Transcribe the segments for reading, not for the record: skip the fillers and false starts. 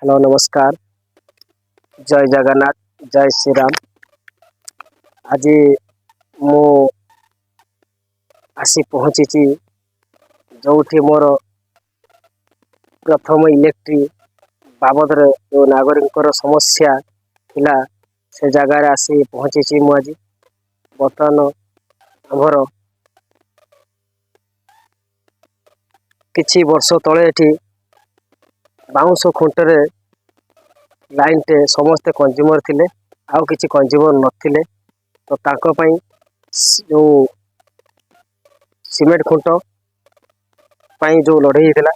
Hello नमस्कार। जय जगन्नाथ, जय श्री राम। आज मु आसी पहुँची जो मोर प्रथम इलेक्ट्री बाबद जो नागरिक समस्या थिला से जगार आसी पहुँची। मु आज बर्तमान आमर किछि वर्ष तले एठी बाउंश खुंटे लाइन टे समस्ते कंज्यूमर थिले, आउ किछि कंज्यूमर नथिले। तो तांको पई जो सीमेंट खुंट पई जो लड़ाई होता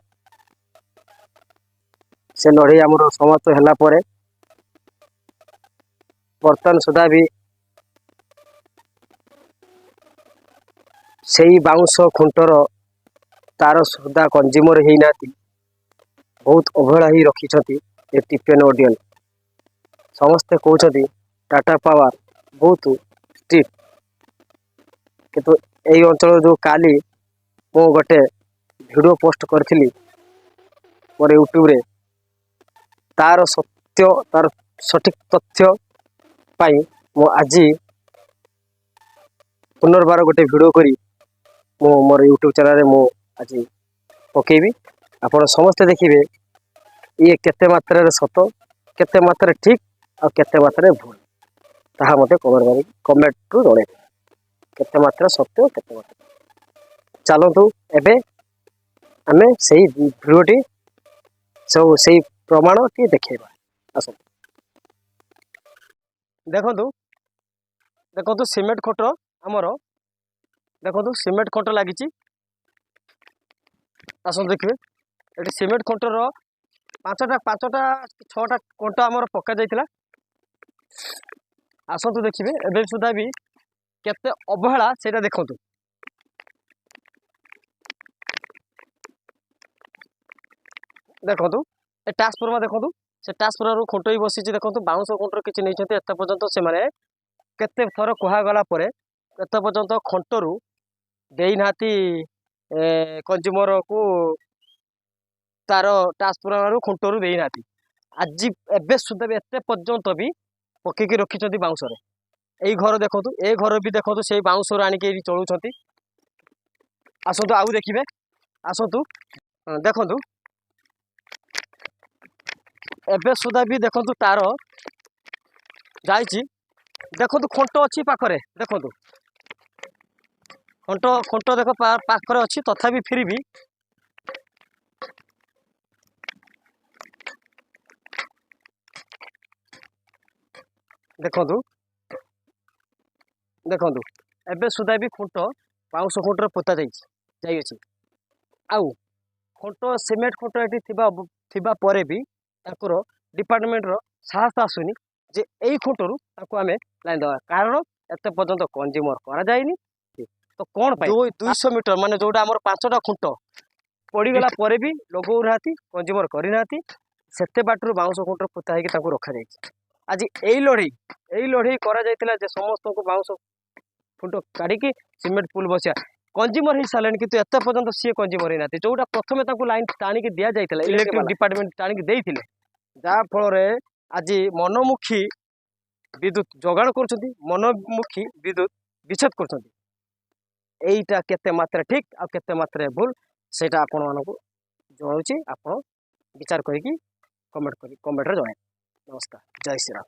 से लड़ाई आमर समाप्त होला परे बर्तमान सुधा भी सही बाउंश खुंटर तार सुधा कंज्यूमर ही नाती बहुत अवहेला ही रखी टिपियन ऑडियन। समस्ते कहते टाटा पावर बहुत स्ट्रिक्ट, किंतु यही अंचल जो काली मु गोटे वीडियो पोस्ट करी मोर यूट्यूब रे तार सत्य तार सठिक तथ्य पाई मु आज पुनर्बार गोटे वीडियो करी मु मोर यूट्यूब चैनल रे मु आज पकेबी। आपण समस्ते देखिए ये केते मात्रा सत केते मात्रा ठीक और केते मात्रा भूल ताहा मते कमेंट रु जणे केते मात्रा सत्य केते मात्रा। चलतु एबे आमे सही वीडियोटी सब सही प्रमाण टी देखेबा। आस देखंतु देखंतु सीमेंट खोट हमर देखंतु सीमेंट खोट लागिची। आसन देखिए एटी सीमेंट खोटर पांचटा छटा कंट आमर पका जाइथिला। आसतु देखिए एबे सुधा भी केते अवहेला सेटा देखंतु। देखंतु ए ट्रांसफार्मर देखंतु से ट्रांसफार्मर रु खुंट ही बसिची। देखंतु बाउंस खुंटर किछि नै छथि एते पर्यंत से माने केते थर कुहा गला परे एते पर्यंत खंटरू देई नाती कंज्यूमर को तार ट्रांसफार्मर खुंटरू देई नाती। आज एबे सुधा भी एते पर्यंत भी पकेकी रखिछथि बाउंस रे। एई घर देखंतु ए घर भी देखंतु सेई बाउंस रो आनी के चलुछथि। आसंतु आउ देखिबे आसंतु देखंतु एबे सुधा भी देखंतु तार जाइछि। देखंतु खंट अछि पाखरे देखंतु खंट खंट देख पाखरे अछि तथापि फिर भी देखंतु देखंतु एबे सुधा भी खुंट बाउंस खुंटर पोता जाई अछि। आउ खुंट सीमेंट खुंट एटी थिबा परे भी ताकर डिपार्टमेंट रो साहस आसुनी जे एई खुंटरू ताको आमे लाइन दवा कारण एते पर्यंत कंज्यूमर करा जायनी। तो कोन पाई 200 मीटर माने जोडा हमर 5टा खुंट पड़ी गला परे भी लगौ रहती कंज्यूमर करि नाती सेते बाटरू बाउंस खुंटर पोता हेकी ताको रखा जाई। आज एई लड़ाई करा जाइतिला जे समस्त को बाउंस खुंट काढिकी सीमेंट पुल बसिया कंज्यूमर ही सालेन किंतु एते पर्यंत सी कंज्यूमर ही नाती जोडा प्रथमे ताको लाइन टाणी के दिया जाइतिला इलेक्ट्रिक डिपार्टमेंट टाणी के देइथिले जा फल रे आज मनमुखी विद्युत जोगाण करछथि मनमुखी विद्युत विच्छेद करछथि। एईटा केते मात्रा ठीक आ केते मात्रा भूल सेटा आपण मानको जणाउछि। आपण विचार करिकी कमेंट रे जणाए। नमस्कार, जय श्री राम।